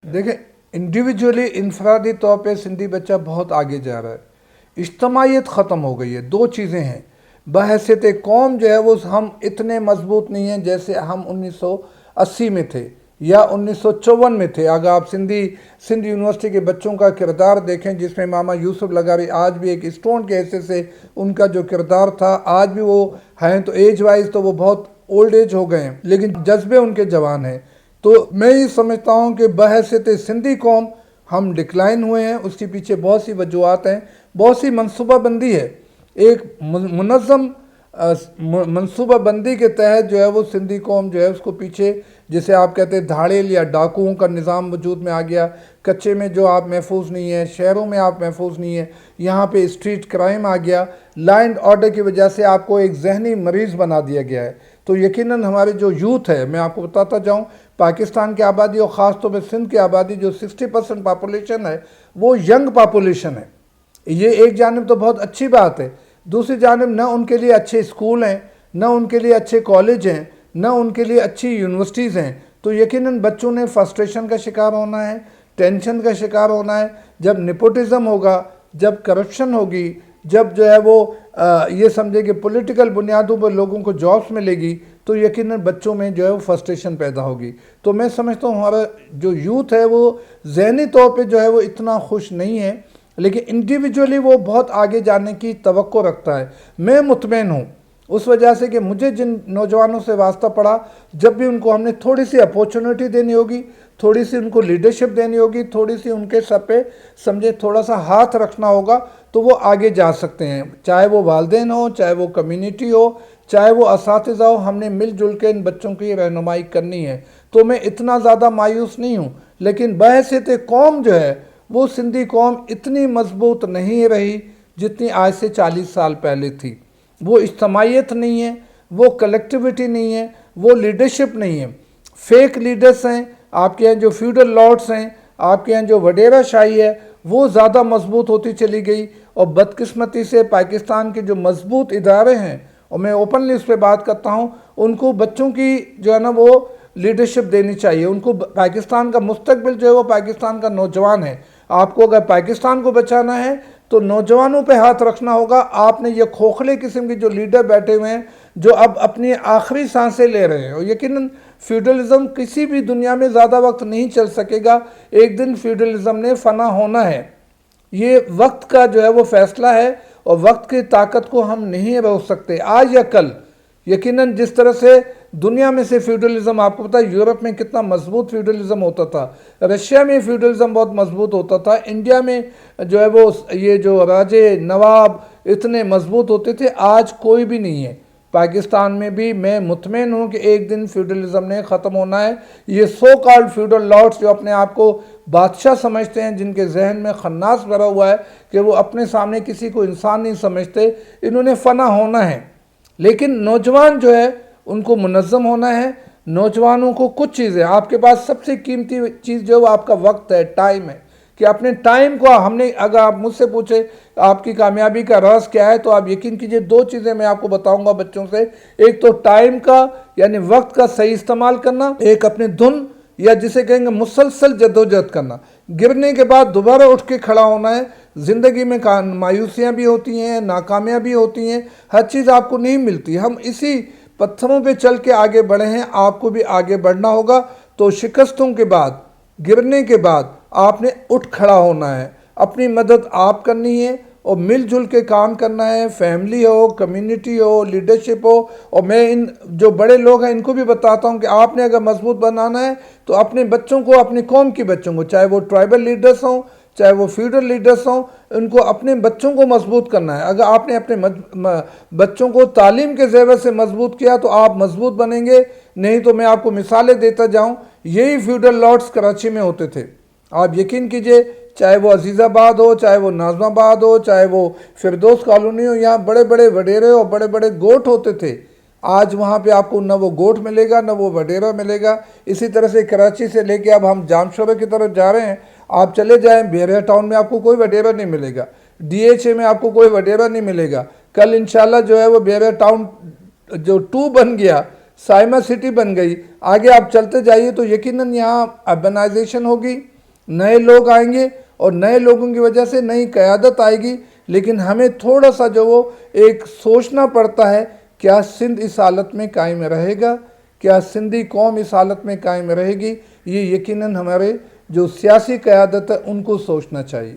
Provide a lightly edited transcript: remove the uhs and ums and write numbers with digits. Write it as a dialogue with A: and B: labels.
A: دیکھیں انڈیویجولی انفرادی طور پہ سندھی بچہ بہت آگے جا رہا ہے، اجتماعیت ختم ہو گئی ہے۔ دو چیزیں ہیں، بحیثیت قوم جو ہے وہ ہم اتنے مضبوط نہیں ہیں جیسے ہم 1980 میں تھے یا 1954 میں تھے۔ اگر آپ سندھ یونیورسٹی کے بچوں کا کردار دیکھیں جس میں ماما یوسف لغاری آج بھی ایک اسٹوڈنٹ کے حیثیت سے ان کا جو کردار تھا، آج بھی وہ ہیں تو ایج وائز تو وہ بہت اولڈ ایج ہو گئے ہیں لیکن جذبے ان کے جوان ہیں۔ تو میں یہ سمجھتا ہوں کہ بحیثیت سندھی قوم ہم ڈکلائن ہوئے ہیں، اس کے پیچھے بہت سی وجوہات ہیں، بہت سی منصوبہ بندی ہے۔ ایک منظم منصوبہ بندی کے تحت جو ہے وہ سندھی قوم جو ہے اس کو پیچھے، جسے آپ کہتے ہیں دھاڑیل یا ڈاکوؤں کا نظام وجود میں آ گیا، کچے میں جو آپ محفوظ نہیں ہیں، شہروں میں آپ محفوظ نہیں ہیں، یہاں پہ اسٹریٹ کرائم آ گیا، لا اینڈ آرڈر کی وجہ سے آپ کو ایک ذہنی مریض بنا دیا گیا ہے۔ تو یقیناً ہمارے جو یوتھ ہے، میں آپ کو بتاتا جاؤں، پاکستان کی آبادی اور خاص طور پہ سندھ کی آبادی جو 60% پاپولیشن ہے وہ ینگ پاپولیشن ہے۔ یہ ایک جانب تو بہت اچھی بات ہے، دوسری جانب نہ ان کے لیے اچھے اسکول ہیں، نہ ان کے لیے اچھے کالج ہیں، نہ ان کے لیے اچھی یونیورسٹیز ہیں۔ تو یقیناً بچوں نے فرسٹریشن کا شکار ہونا ہے، ٹینشن کا شکار ہونا ہے۔ جب نیپوٹزم ہوگا، جب کرپشن ہوگی، جب جو ہے وہ یہ سمجھے کہ پولیٹیکل بنیادوں پر لوگوں کو جابس ملے گی تو یقیناً بچوں میں جو ہے وہ فرسٹریشن پیدا ہوگی۔ تو میں سمجھتا ہوں ہمارا جو یوتھ ہے وہ ذہنی طور پہ جو ہے وہ اتنا خوش نہیں ہے، لیکن انڈیویجولی وہ بہت آگے جانے کی توقع رکھتا ہے۔ میں مطمئن ہوں اس وجہ سے کہ مجھے جن نوجوانوں سے واسطہ پڑا، جب بھی ان کو ہم نے تھوڑی سی اپورچونٹی دینی ہوگی، تھوڑی سی ان کو لیڈرشپ دینی ہوگی، تھوڑی سی ان کے سر پہ سمجھے تھوڑا سا ہاتھ رکھنا ہوگا تو وہ آگے جا سکتے ہیں، چاہے وہ والدین ہو، چاہے وہ کمیونٹی ہو، چاہے وہ اساتذہ ہو۔ ہم نے مل جل کے ان بچوں کی رہنمائی کرنی ہے۔ تو میں اتنا زیادہ مایوس نہیں ہوں، لیکن بحیثیت قوم جو ہے وہ سندھی قوم اتنی مضبوط نہیں رہی جتنی آج سے 40 سال پہلے تھی۔ وہ اجتماعیت نہیں ہے، وہ کلیکٹیویٹی نہیں ہے، وہ لیڈرشپ نہیں ہے۔ فیک لیڈرز ہیں، آپ کے یہاں جو فیوڈل لارڈز ہیں، آپ کے یہاں جو وڈیرا شاہی ہے وہ زیادہ مضبوط ہوتی چلی گئی، اور بدقسمتی سے پاکستان کے جو مضبوط ادارے ہیں، اور میں اوپنلی اس پہ بات کرتا ہوں، ان کو بچوں کی جو ہے نا وہ لیڈرشپ دینی چاہیے۔ ان کو پاکستان کا مستقبل جو ہے وہ پاکستان کا نوجوان ہے۔ آپ کو اگر پاکستان کو بچانا ہے تو نوجوانوں پہ ہاتھ رکھنا ہوگا۔ آپ نے یہ کھوکھلے قسم کے جو لیڈر بیٹھے ہوئے ہیں جو اب اپنی آخری سانسیں لے رہے ہیں، اور یقیناً فیوڈلزم کسی بھی دنیا میں زیادہ وقت نہیں چل سکے گا، ایک دن فیوڈلزم نے فنا ہونا ہے۔ یہ وقت کا جو ہے وہ فیصلہ ہے، اور وقت کی طاقت کو ہم نہیں روک سکتے آج یا کل۔ یقیناً جس طرح سے دنیا میں سے فیوڈلزم، آپ کو پتہ ہے یورپ میں کتنا مضبوط فیوڈلزم ہوتا تھا، رشیا میں فیوڈلزم بہت مضبوط ہوتا تھا، انڈیا میں جو ہے وہ یہ جو راجے نواب اتنے مضبوط ہوتے تھے، آج کوئی بھی نہیں ہے۔ پاکستان میں بھی میں مطمئن ہوں کہ ایک دن فیوڈلزم نے ختم ہونا ہے۔ یہ سو کالڈ فیوڈل لارڈز جو اپنے آپ کو بادشاہ سمجھتے ہیں، جن کے ذہن میں خناس بھرا ہوا ہے کہ وہ اپنے سامنے کسی کو انسان نہیں سمجھتے، انہوں نے فنا ہونا ہے۔ لیکن نوجوان جو ہے ان کو منظم ہونا ہے۔ نوجوانوں کو کچھ چیزیں، آپ کے پاس سب سے قیمتی چیز جو ہے وہ آپ کا وقت ہے، ٹائم ہے، کہ اپنے ٹائم کو ہم نے، اگر آپ مجھ سے پوچھے آپ کی کامیابی کا راز کیا ہے تو آپ یقین کیجئے دو چیزیں میں آپ کو بتاؤں گا بچوں سے۔ ایک تو ٹائم کا یعنی وقت کا صحیح استعمال کرنا، ایک اپنے دھن یا جسے کہیں گے مسلسل جدوجہد کرنا، گرنے کے بعد دوبارہ اٹھ کے کھڑا ہونا ہے۔ زندگی میں مایوسیاں بھی ہوتی ہیں، ناکامیاں بھی ہوتی ہیں، ہر چیز آپ کو نہیں ملتی، ہم اسی پتھروں پہ چل کے آگے بڑھے ہیں، آپ کو بھی آگے بڑھنا ہوگا۔ تو شکستوں کے بعد، گرنے کے بعد آپ نے اٹھ کھڑا ہونا ہے، اپنی مدد آپ کرنی ہے اور مل جل کے کام کرنا ہے، فیملی ہو، کمیونٹی ہو، لیڈرشپ ہو۔ اور میں ان جو بڑے لوگ ہیں ان کو بھی بتاتا ہوں کہ آپ نے اگر مضبوط بنانا ہے تو اپنے بچوں کو، اپنی قوم کے بچوں کو، چاہے وہ ٹرائبل لیڈرز ہوں، چاہے وہ فیوڈل لیڈرز ہوں، ان کو اپنے بچوں کو مضبوط کرنا ہے۔ اگر آپ نے اپنے بچوں کو تعلیم کے زیور سے مضبوط کیا تو آپ مضبوط بنیں گے، نہیں تو میں آپ کو مثالیں دیتا جاؤں، یہی فیوڈل لارڈز کراچی میں ہوتے تھے۔ آپ یقین کیجئے، چاہے وہ عزیز آباد ہو، چاہے وہ ناظم آباد ہو، چاہے وہ فردوس کالونی ہو، یہاں بڑے بڑے وڈیرے اور بڑے بڑے گوٹ ہوتے تھے۔ آج وہاں پہ آپ کو نہ وہ گوٹ ملے گا نہ وہ وڈیرا ملے گا۔ اسی طرح سے کراچی سے لے کے اب ہم جام شورے کی طرف جا رہے ہیں، آپ چلے جائیں بیریا ٹاؤن میں آپ کو کوئی وڈیرا نہیں ملے گا، ڈی ایچ اے میں آپ کو کوئی وڈیرا نہیں ملے گا۔ کل انشاءاللہ جو ہے وہ بیریا ٹاؤن جو 2 بن گیا، سائما سٹی بن گئی، آگے آپ چلتے جائیے تو یقیناً یہاں اربنائزیشن ہوگی، نئے لوگ آئیں گے اور نئے لوگوں کی وجہ سے نئی قیادت آئے گی، لیکن ہمیں تھوڑا سا جو وہ ایک سوچنا پڑتا ہے، کیا سندھ اس حالت میں قائم رہے گا، کیا سندھی قوم اس حالت میں قائم رہے گی؟ یہ یقیناً ہمارے جو سیاسی قیادت ہے ان کو سوچنا چاہیے۔